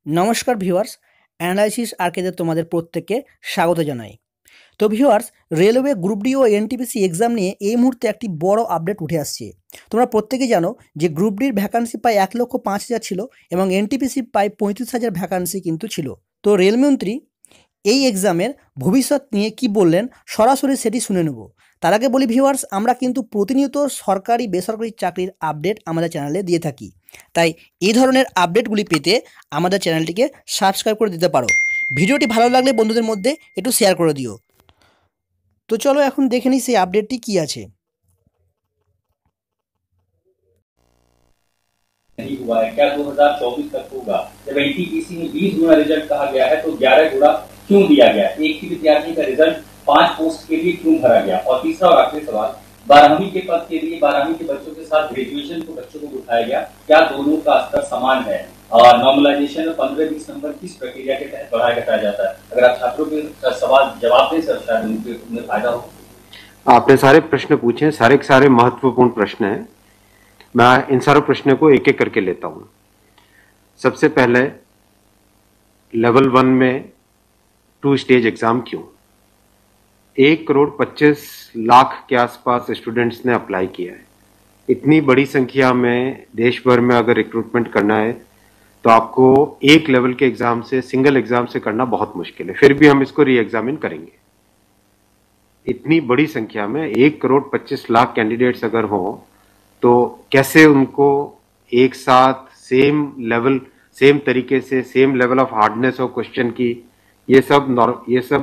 নমস্কার viewers, analysis আর্কেতে তোমাদের প্রত্যেককে স্বাগত জানাই। তো ভিউয়ার্স, রেলওয়ে গ্রুপ ডি ও এনটিপিসি এক্সাম নিয়ে এই মুহূর্তে একটি বড় আপডেট উঠে আসছে। তোমরা প্রত্যেকেই জানো যে গ্রুপ ডির ভ্যাকান্সি প্রায় 1,05,000 ছিল এবং এনটিপিসি প্রায় 35,000 ভ্যাকান্সি কিন্তু ছিল। তো রেলমন্ত্রী এই এক্সামের ভবিষ্যৎ নিয়ে কি বললেন সরাসরি সেটি শুনে নেব। তার আগে বলি ভিউয়ার্স, আমরা কিন্তু প্রতিনিয়ত সরকারি বেসরকারি চাকরির আপডেট আমাদের চ্যানেলে দিয়ে থাকি, তাই এই ধরনের আপডেটগুলি পেতে আমাদের চ্যানেলটিকে সাবস্ক্রাইব করে দিতে পারো। ভিডিওটি ভালো লাগলে বন্ধুদের মধ্যে একটু শেয়ার করে দিও। তো চলো এখন দেখে নিই সেই আপডেটটি কি আছে। नहीं हुआ है, क्या 2024 तक होगा? जब एनटीपीसी में 20 गुना रिजल्ट कहा गया है तो 11 गुना क्यों दिया गया? एक ही विद्यार्थी का रिजल्ट 5 पोस्ट के लिए क्यों भरा गया? और तीसरा और आखिरी सवाल, 12वीं के पद के लिए 12वीं के बच्चों के साथ ग्रेजुएशन के बच्चों को उठाया गया, क्या दोनों का स्तर समान है? और नॉर्मलाइजेशन में 15-20 नंबर किस प्रक्रिया के तहत बढ़ाया घटाया जाता है? अगर आप छात्रों के सवाल जवाब दें सर, शायद उन्हें फायदा हो। आपने सारे प्रश्न पूछे हैं, सारे के सारे महत्वपूर्ण प्रश्न हैं। मैं इन सारे प्रश्नों को एक एक करके लेता हूं। सबसे पहले लेवल 1 में 2 स्टेज एग्जाम क्यों? 1,25,00,000 के आसपास स्टूडेंट्स ने अप्लाई किया है। इतनी बड़ी संख्या में देश भर में अगर रिक्रूटमेंट करना है तो आपको एक लेवल के एग्जाम से, सिंगल एग्जाम से करना बहुत मुश्किल है। फिर भी हम इसको री एग्जामिन करेंगे। इतनी बड़ी संख्या में 1,25,00,000 कैंडिडेट्स अगर हो तो कैसे उनको एक साथ सेम तरीके से same level of hardness of question की, ये सब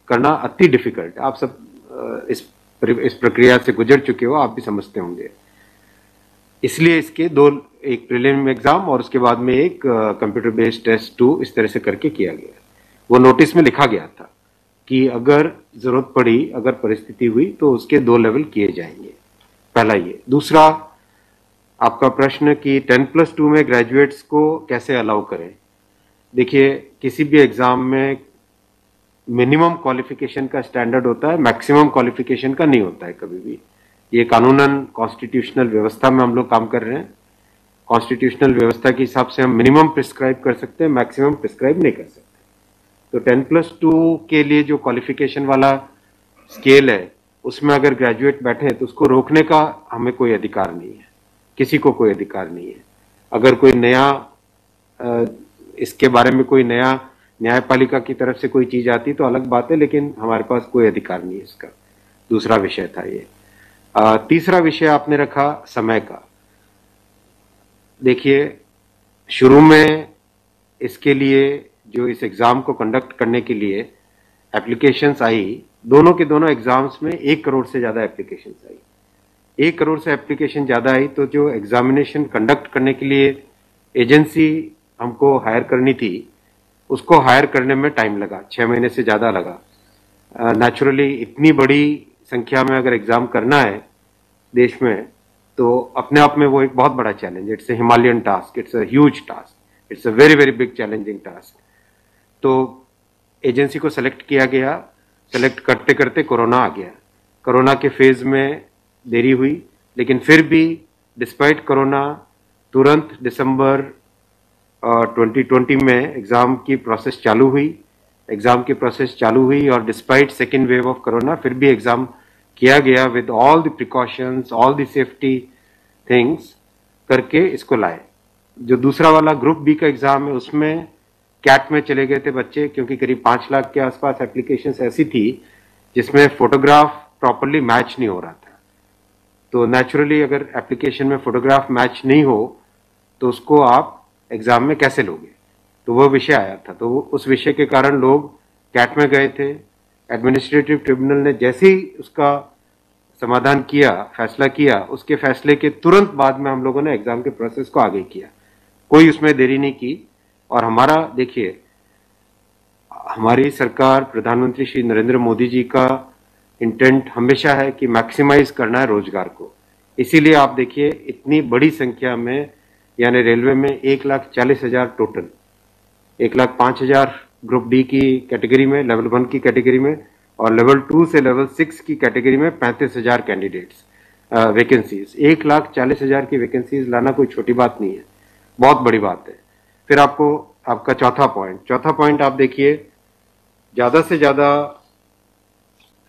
करना अति डिफिकल्ट। आप सब इस प्रक्रिया से गुजर चुके हो, आप भी समझते होंगे। इसलिए इसके दो, एक प्रीलिम एग्जाम और उसके बाद में एक कंप्यूटर बेस्ड टेस्ट 2 इस तरह से करके किया गया। वो नोटिस में लिखा गया था कि अगर जरूरत पड़ी, अगर परिस्थिति हुई तो उसके 2 लेवल किए जाएंगे। पहला ये। दूसरा आपका प्रश्न कि 10+2 में ग्रेजुएट्स को कैसे अलाउ करें। देखिए, किसी भी एग्जाम में मिनिमम क्वालिफिकेशन का स्टैंडर्ड होता है, मैक्सिमम क्वालिफिकेशन का नहीं होता है कभी भी। ये कानूनन कॉन्स्टिट्यूशनल व्यवस्था में हम लोग काम कर रहे हैं। कॉन्स्टिट्यूशनल व्यवस्था के हिसाब से हम मिनिमम प्रिस्क्राइब कर सकते हैं, मैक्सिमम प्रिस्क्राइब नहीं कर सकते। तो 10+2 के लिए जो क्वालिफिकेशन वाला स्केल है उसमें अगर ग्रेजुएट बैठे तो उसको रोकने का हमें कोई अधिकार नहीं है, किसी को कोई अधिकार नहीं है। अगर कोई नया इसके बारे में कोई नया न्यायपालिका की तरफ से कोई चीज आती तो अलग बात है, लेकिन हमारे पास कोई अधिकार नहीं है इसका। दूसरा विषय था ये। तीसरा विषय आपने रखा समय का। देखिए, शुरू में इसके लिए जो इस एग्जाम को कंडक्ट करने के लिए एप्लीकेशंस आई, दोनों के दोनों एग्जाम्स में 1 करोड़ से ज्यादा एप्लीकेशंस आई। 1 करोड़ से एप्लीकेशन ज्यादा आई तो जो एग्जामिनेशन कंडक्ट करने के लिए एजेंसी हमको हायर करनी थी, उसको हायर करने में टाइम लगा, 6 महीने से ज्यादा लगा। नेचुरली इतनी बड़ी संख्या में अगर एग्जाम करना है देश में तो अपने आप में वो एक बहुत बड़ा challenge. It's a Himalayan task, it's a huge task, it's a very very big challenging task. तो एजेंसी को सेलेक्ट किया गया। सेलेक्ट करते करते कोरोना आ गया। कोरोना के फेज में देरी हुई, लेकिन फिर भी डिस्पाइट कोरोना तुरंत दिसंबर 2020 में एग्जाम की प्रोसेस चालू हुई। और despite second wave of corona फिर भी एग्जाम किया गया with all the precautions, all the safety things करके इसको लाए। जो दूसरा वाला ग्रुप बी का एग्जाम है उसमें कैट में चले गए थे बच्चे, क्योंकि करीब 5 लाख के आसपास एप्लीकेशंस ऐसी थी जिसमें फोटोग्राफ प्रॉपरली मैच नहीं हो रहा था। तो नेचुरली अगर एप्लीकेशन में फोटोग्राफ मैच नहीं हो तो उसको आप एग्जाम में कैसे लोगे, तो वो विषय आया था। तो उस विषय के कारण लोग कैट में गए थे। एडमिनिस्ट्रेटिव ट्रिब्यूनल ने जैसे ही उसका समाधान किया, फैसला किया, उसके फैसले के तुरंत बाद में हम लोगों ने एग्जाम के प्रोसेस को आगे किया। कोई उसमें देरी नहीं की। और हमारा, देखिए, हमारी सरकार, प्रधानमंत्री श्री नरेंद्र मोदी जी का इंटेंट हमेशा है कि मैक्सिमाइज करना है रोजगार को। इसीलिए आप देखिए, इतनी बड़ी संख्या में, यानी रेलवे में 1,40,000 टोटल, 1,05,000 ग्रुप डी की कैटेगरी में, लेवल 1 की कैटेगरी में, और लेवल 2 से लेवल 6 की कैटेगरी में 35,000 कैंडिडेट्स वैकेंसीज। 1,40,000 की वैकेंसीज लाना कोई छोटी बात नहीं है, बहुत बड़ी बात है। फिर आपको आपका चौथा पॉइंट आप देखिए, ज़्यादा से ज़्यादा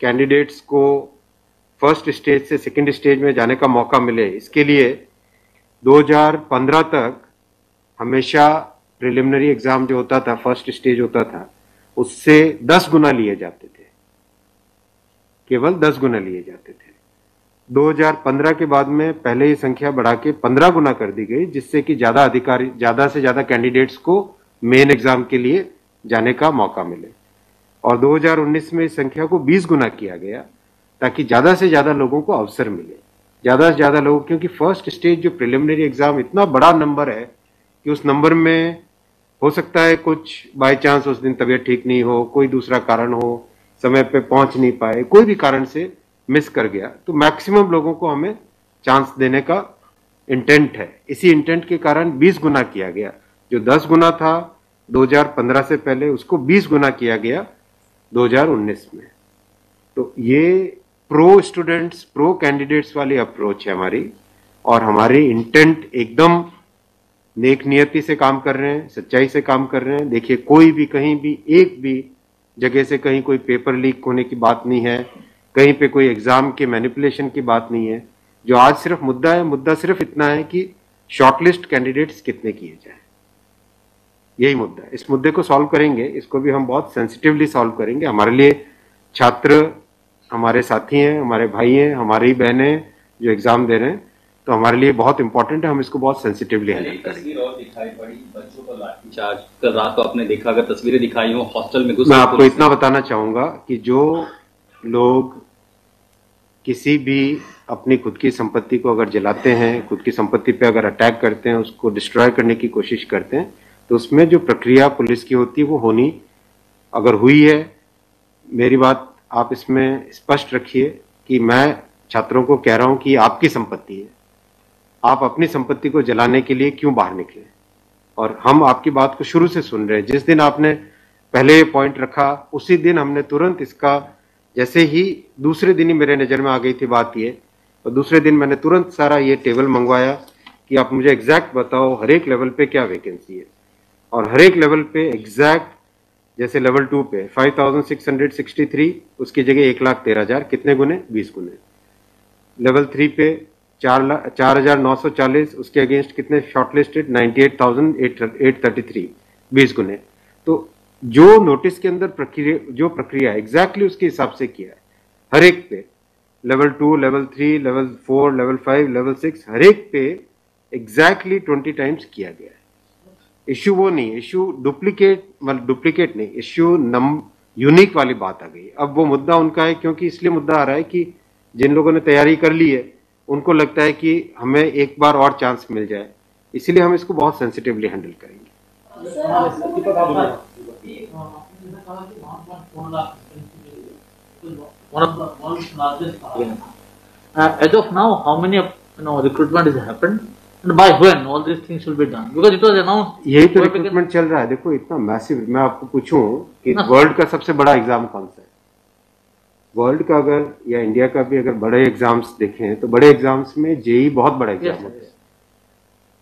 कैंडिडेट्स को फर्स्ट स्टेज से सेकंड स्टेज में जाने का मौका मिले, इसके लिए 2015 तक हमेशा प्रिलिमिनरी एग्जाम जो होता था, फर्स्ट स्टेज होता था, उससे 10 गुना लिए जाते थे, केवल 10 गुना लिए जाते थे। 2015 के बाद में पहले ही संख्या बढ़ा के 15 गुना कर दी गई, जिससे कि ज्यादा से ज्यादा कैंडिडेट्स को मेन एग्जाम के लिए जाने का मौका मिले। और 2019 में इस संख्या को 20 गुना किया गया, ताकि ज्यादा से ज्यादा लोगों को अवसर मिले, ज्यादा से ज्यादा लोग, क्योंकि फर्स्ट स्टेज जो प्रिलिमिनरी एग्जाम इतना बड़ा नंबर है कि उस नंबर में हो सकता है कुछ बाय चांस उस दिन तबीयत ठीक नहीं हो, कोई दूसरा कारण हो, समय पे पहुंच नहीं पाए, कोई भी कारण से मिस कर गया, तो मैक्सिमम लोगों को हमें चांस देने का इंटेंट है। इसी इंटेंट के कारण 20 गुना किया गया। जो 10 गुना था 2015 से पहले, उसको 20 गुना किया गया 2019 में। तो ये प्रो स्टूडेंट्स, प्रो कैंडिडेट्स वाली अप्रोच है हमारी, और हमारी इंटेंट एकदम नेक नियति से काम कर रहे हैं, सच्चाई से काम कर रहे हैं। देखिए, कोई भी कहीं भी एक भी जगह से कहीं कोई पेपर लीक होने की बात नहीं है, कहीं पे कोई एग्जाम के मैनिपुलेशन की बात नहीं है। जो आज सिर्फ मुद्दा है, मुद्दा सिर्फ इतना है कि शॉर्टलिस्ट कैंडिडेट्स कितने किए जाए, यही मुद्दा है। इस मुद्दे को सॉल्व करेंगे, इसको भी हम बहुत सेंसिटिवली सॉल्व करेंगे। हमारे लिए छात्र हमारे साथी हैं, हमारे भाई हैं, हमारी बहनें जो एग्जाम दे रहे हैं, तो हमारे लिए बहुत इंपॉर्टेंट है, हम इसको बहुत सेंसिटिवली हैंडल करेंगे। तस्वीर और दिखाई पड़ी बच्चों को लाठीचार्ज, कल रात को आपने देखा, अगर तस्वीरें दिखाई हो हॉस्टल में घुस, मैं आपको इतना बताना चाहूंगा कि जो लोग किसी भी अपनी खुद की संपत्ति को अगर जलाते हैं, खुद की संपत्ति पे अगर अटैक करते हैं, उसको डिस्ट्रॉय करने की कोशिश करते हैं, तो उसमें जो प्रक्रिया पुलिस की होती है वो होनी, अगर हुई है, मेरी बात आप इसमें स्पष्ट रखिए कि मैं छात्रों को कह रहा हूं कि आपकी संपत्ति है, आप अपनी संपत्ति को जलाने के लिए क्यों बाहर निकले। और हम आपकी बात को शुरू से सुन रहे हैं। जिस दिन आपने पहले ये पॉइंट रखा, उसी दिन हमने तुरंत इसका, जैसे ही दूसरे दिन ही मेरे नज़र में आ गई थी बात ये, और दूसरे दिन मैंने तुरंत सारा ये टेबल मंगवाया कि आप मुझे एग्जैक्ट बताओ हर एक लेवल पे क्या वैकेंसी है। और हर एक लेवल पे एग्जैक्ट, जैसे लेवल 2 पे 5663, उसकी जगह 1,13,000, कितने गुने? 20 गुने। लेवल 3 पे 4,940, उसके अगेंस्ट कितने शॉर्टलिस्टेड? 98,833, 20 गुने। तो जो नोटिस के अंदर प्रक्रिया एग्जैक्टली उसके हिसाब से किया है, हर एक पे, level 2, level 3, level 4, level 5, level 6, हर एक पे एग्जैक्टली 20 टाइम्स किया गया है। इश्यू वो नहीं, इश्यू डुप्लीकेट नहीं, इश्यू यूनिक वाली बात आ गई। अब वो मुद्दा उनका है, क्योंकि इसलिए मुद्दा आ रहा है कि जिन लोगों ने तैयारी कर ली है, उनको लगता है कि हमें एक बार और चांस मिल जाए, इसीलिए हम इसको बहुत सेंसिटिवली हैंडल करेंगे। As of now, how many recruitment has happened, and by when all these things will be done? Because it was announced. यही तो रिक्रूटमेंट चल रहा है। देखो, इतना मैसिव, मैं आपको पूछूं कि वर्ल्ड का सबसे बड़ा एग्जाम कौन सा है? वर्ल्ड का अगर, या इंडिया का भी अगर बड़े एग्जाम्स देखें, तो बड़े एग्जाम्स में जेई बहुत बड़ा एग्जाम होता है,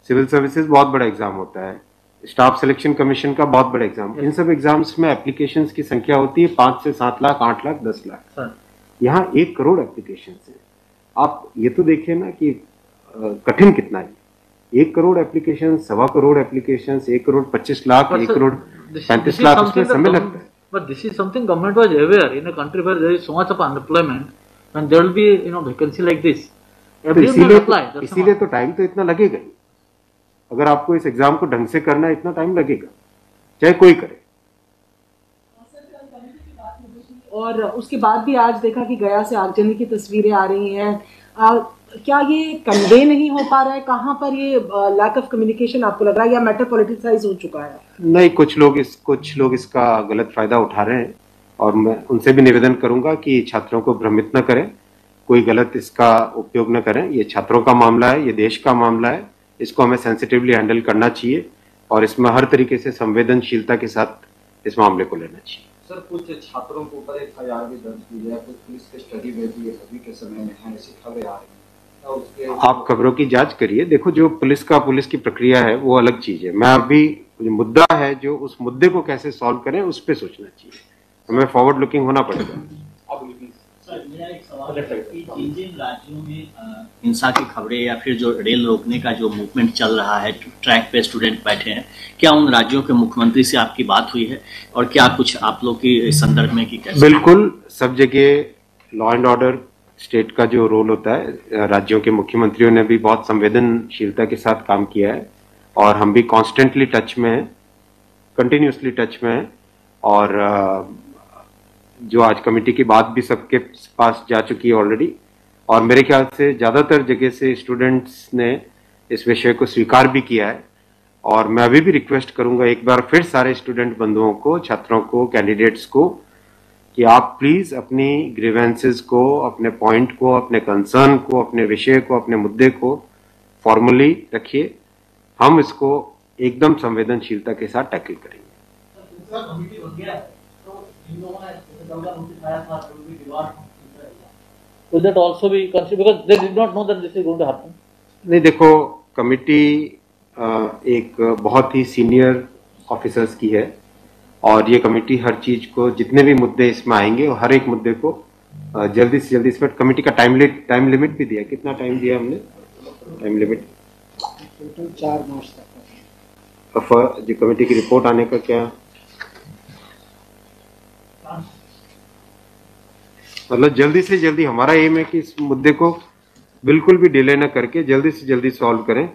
सिविल सर्विसेज बहुत बड़ा एग्जाम होता है, स्टाफ सिलेक्शन कमीशन का बहुत बड़ा एग्जाम। इन सब एग्जाम्स में एप्लीकेशंस की संख्या होती है 5 से 7 लाख, 8 लाख, 10 लाख। यहाँ 1 करोड़ एप्लीकेशंस है। आप ये तो देखिए ना कि कठिन कितना है। 1 करोड़ एप्लीकेशन, 1.25 करोड़ एप्लीकेशन, 1 करोड़ 25 लाख, 1 करोड़ 35 लाख, उसमें समय लगता है। But this is something government was aware in a country where there is so much of unemployment, and there will be vacancy like this. इसीलिए तो टाइम तो इतना लगेगा ही। अगर आपको इस एग्जाम को ढंग से करना है, इतना टाइम लगेगा, चाहे कोई करे। और उसके बाद भी आज देखा कि गया से आगजनी की तस्वीरें आ रही हैं। क्या ये कन्वे नहीं हो पा रहा है? कहाँ पर ये लैक ऑफ कम्युनिकेशन आपको लग रहा है, या मैटर पॉलिटिसाइज हो चुका है? नहीं, कुछ लोग इसका गलत फायदा उठा रहे हैं, और मैं उनसे भी निवेदन करूंगा कि छात्रों को भ्रमित न करें, कोई गलत इसका उपयोग न करें। ये छात्रों का मामला है, ये देश का मामला है, इसको हमें सेंसिटिवली हैंडल करना चाहिए, और इसमें हर तरीके से संवेदनशीलता के साथ इस मामले को लेना चाहिए। सर, कुछ छात्रों के ऊपर FIR भी दर्ज की है, कुछ पुलिस के स्टडी में भी अभी के समय में है, ऐसी खबरें आ रही हैं। आप खबरों की जांच करिए। देखो, जो पुलिस की प्रक्रिया है वो अलग चीज है। मैं अभी जो मुद्दा है, जो उस मुद्दे को कैसे सॉल्व करें, उस पर सोचना चाहिए। हमें फॉरवर्ड लुकिंग होना पड़ेगा। सर, मेरा एक सवाल है कि जिन जिन राज्यों में हिंसा की खबरें या फिर जो रेल रोकने का जो मूवमेंट चल रहा है, ट्रैक पे स्टूडेंट बैठे हैं, क्या उन राज्यों के मुख्यमंत्री से आपकी बात हुई है और क्या कुछ आप लोग की इस संदर्भ में की कैसे? बिल्कुल, सब जगह लॉ एंड ऑर्डर स्टेट का जो रोल होता है, राज्यों के मुख्यमंत्रियों ने भी बहुत संवेदनशीलता के साथ काम किया है और हम भी कॉन्स्टेंटली टच में हैं, कंटिन्यूसली टच में हैं। और जो आज कमेटी की बात भी सबके पास जा चुकी है ऑलरेडी, और मेरे ख्याल से ज़्यादातर जगह से स्टूडेंट्स ने इस विषय को स्वीकार भी किया है। और मैं अभी भी रिक्वेस्ट करूंगा एक बार फिर सारे स्टूडेंट बंधुओं को, छात्रों को, कैंडिडेट्स को, कि आप प्लीज़ अपनी ग्रीवेंसेस को, अपने पॉइंट को, अपने कंसर्न को, अपने विषय को, अपने मुद्दे को फॉर्मली रखिए। हम इसको एकदम संवेदनशीलता के साथ टैकल करेंगे। Will that also be considered because they did not know that this is going to happen? नहीं, देखो, कमिटी एक बहुत ही सीनियर ऑफिसर्स की है और ये कमेटी हर चीज को, जितने भी मुद्दे इसमें आएंगे, और हर एक मुद्दे को जल्दी से जल्दी, इसमें कमेटी का टाइम लिमिट भी दिया। कितना टाइम दिया हमने? टाइम लिमिट टोटल 4 मार्च तक। जो कमेटी की रिपोर्ट आने का क्या मतलब, जल्दी से जल्दी हमारा एम है कि इस मुद्दे को बिल्कुल भी डिले ना करके जल्दी से जल्दी सॉल्व करें।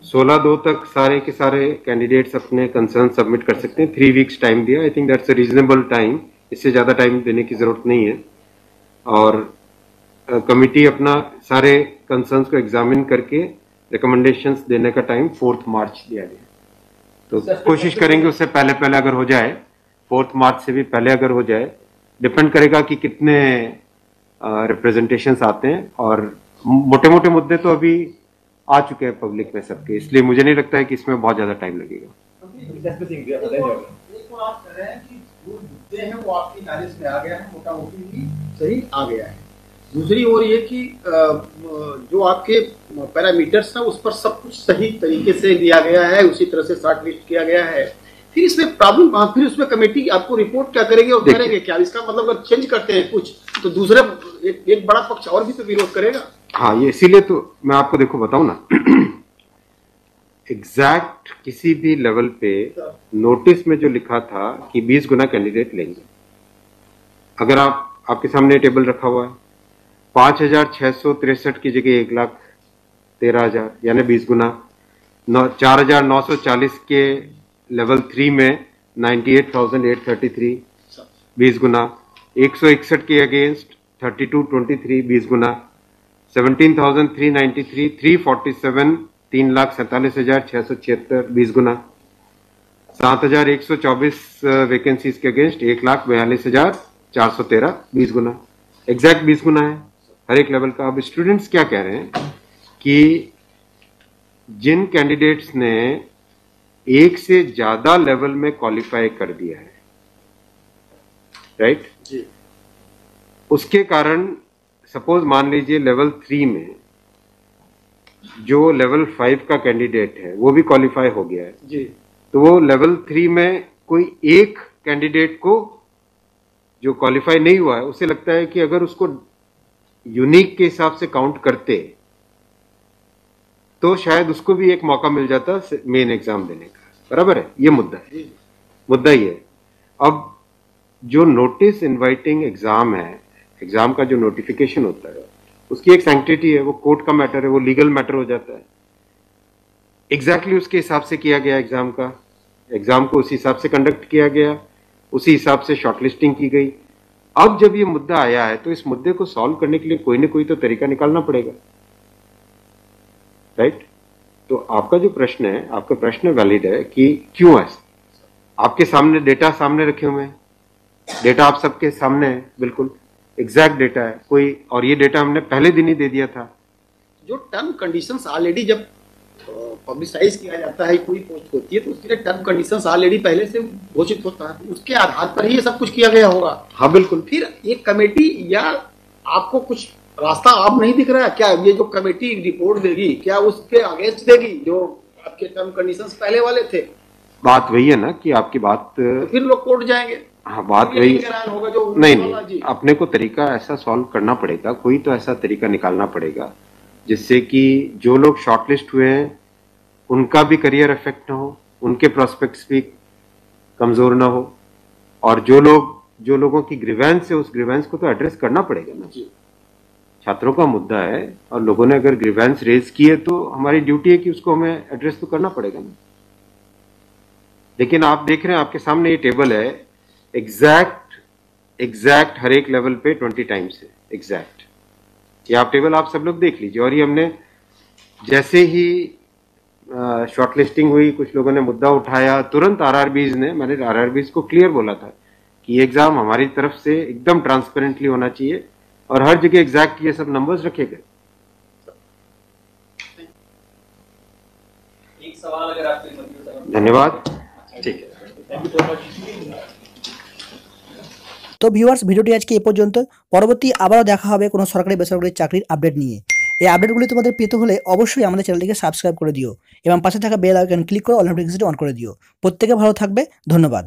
16/2 तक सारे के सारे कैंडिडेट्स अपने कंसर्न सबमिट कर सकते हैं। 3 वीक्स टाइम दिया। I think that's a reasonable time. इससे ज़्यादा टाइम देने की ज़रूरत नहीं है। और कमिटी अपना सारे कंसर्न्स को एग्जामिन करके रिकमेंडेशंस देने का टाइम 4 मार्च दिया गया। तो कोशिश करेंगे उससे पहले अगर हो जाए, 4 मार्च से भी पहले अगर हो जाए। डिपेंड करेगा कि कितने रिप्रेजेंटेशंस आते हैं, और मोटे मोटे मुद्दे तो अभी आ चुके हैं पब्लिक में सबके, इसलिए मुझे नहीं लगता है कि इसमें बहुत ज्यादा टाइम लगेगा। आप कह रहे हैं कि जो मुद्दे हैं वो आपकी नॉलेज में आ गया है, मोटा मोटी सही आ गया है। दूसरी ओर ये कि जो आपके पैरामीटर्स हैं उस पर सब कुछ सही तरीके से लिया गया है, उसी तरह से शॉर्ट लिस्ट किया गया है। फिर इसमें प्रॉब्लम, फिर उसमें कमेटी आपको रिपोर्ट क्या करेगी और करेंगे क्या? इसका मतलब अगर चेंज करते हैं कुछ तो दूसरे एक बड़ा पक्ष और भी तो विरोध करेगा। हाँ, ये इसीलिए तो मैं आपको देखो बताऊं ना, एग्जैक्ट किसी भी लेवल पे नोटिस में जो लिखा था कि 20 गुना कैंडिडेट लेंगे, अगर आपके सामने टेबल रखा हुआ है, 5,663 की जगह 1,13,000 यानी 20 गुना, 4,940 के लेवल 3 में 98,833 20 गुना, 161 के अगेंस्ट 3223 20 गुना, 17,393 347 3,47,676 20 गुना, 7,124 वैकेंसीज के अगेंस्ट 1,42,413 20 गुना। एग्जैक्ट 20 गुना है हर एक लेवल का। अब स्टूडेंट्स क्या कह रहे हैं कि जिन कैंडिडेट्स ने एक से ज्यादा लेवल में क्वालिफाई कर दिया है, राइट जी, उसके कारण सपोज मान लीजिए लेवल 3 में जो लेवल 5 का कैंडिडेट है वो भी क्वालिफाई हो गया है जी, तो वो लेवल 3 में कोई एक कैंडिडेट को जो क्वालिफाई नहीं हुआ है, उसे लगता है कि अगर उसको यूनिक के हिसाब से काउंट करते तो शायद उसको भी एक मौका मिल जाता मेन एग्जाम देने का। बराबर है, ये मुद्दा है, मुद्दा ये है। अब जो नोटिस इनवाइटिंग एग्जाम है, एग्जाम का जो नोटिफिकेशन होता है, उसकी एक सैंक्टिटी है, वो कोर्ट का मैटर है, वो लीगल मैटर हो जाता है। एग्जैक्टली उसके हिसाब से किया गया एग्जाम का, एग्जाम को उसी हिसाब से कंडक्ट किया गया, उसी हिसाब से शॉर्टलिस्टिंग की गई। अब जब ये मुद्दा आया है तो इस मुद्दे को सॉल्व करने के लिए कोई ना कोई तो तरीका निकालना पड़ेगा, राइट? तो आपका जो प्रश्न है, आपका प्रश्न वैलिड है कि क्यों है। आपके सामने डेटा सामने रखे हुए हैं, डेटा आप सबके सामने है, बिल्कुल एग्जैक्ट डेटा है कोई, और ये डेटा हमने पहले दिन ही दे दिया था। जो टर्म कंडीशंस ऑलरेडी जब पब्लिसाइज किया जाता है, कोई पोस्ट होती है तो उसके लिए टर्म कंडीशंस ऑलरेडी पहले से घोषित होता है, उसके आधार पर ही ये सब कुछ किया गया होगा। हाँ बिल्कुल। फिर एक कमेटी या आपको कुछ रास्ता आप नहीं दिख रहा है क्या? ये जो कमेटी रिपोर्ट देगी क्या उसके अगेंस्ट देगी जो आपके टर्म कंडीशंस पहले वाले थे, बात वही है ना कि आपकी बात, तो फिर लोग कोर्ट जाएंगे। हाँ बात ये वही, हैरान होगा जो नहीं जी। अपने को तरीका ऐसा सॉल्व करना पड़ेगा, कोई तो ऐसा तरीका निकालना पड़ेगा जिससे कि जो लोग शॉर्टलिस्ट हुए हैं उनका भी करियर इफेक्ट ना हो, उनके प्रोस्पेक्ट्स भी कमजोर ना हो, और जो लोगों की ग्रीवेंस है उस ग्रीवेंस को तो एड्रेस करना पड़ेगा ना। छात्रों का मुद्दा है और लोगों ने अगर ग्रीवेंस रेज की है तो हमारी ड्यूटी है कि उसको हमें एड्रेस तो करना पड़ेगा ना। लेकिन आप देख रहे हैं आपके सामने ये टेबल है, एग्जैक्ट हर एक लेवल पे 20 टाइम्स है एग्जैक्ट। ये आप टेबल आप सब लोग देख लीजिए। और ये हमने जैसे ही शॉर्टलिस्टिंग हुई, कुछ लोगों ने मुद्दा उठाया, तुरंत मैंने आरआरबीज को क्लियर बोला था कि ये एग्जाम हमारी तरफ से एकदम ट्रांसपेरेंटली होना चाहिए और हर जगह एग्जैक्ट ये सब नंबर्स रखे गए। एक सवाल अगर आपके धन्यवाद, ठीक है। তো ভিউয়ার্স, ভিডিওটি আজকে এই পর্যন্ত। পরবর্তী আবারও দেখা হবে কোনো সরকারি বেসরকারি চাকরির আপডেট নিয়ে। এই আপডেটগুলি তোমাদের পেতে হলে অবশ্যই আমাদের চ্যানেলটিকে সাবস্ক্রাইব করে দিও এবং পাশে থাকা বেল আইকন ক্লিক করে অল নোটিফিকেশন অন করে দিও। প্রত্যেকে ভালো থাকবে, ধন্যবাদ।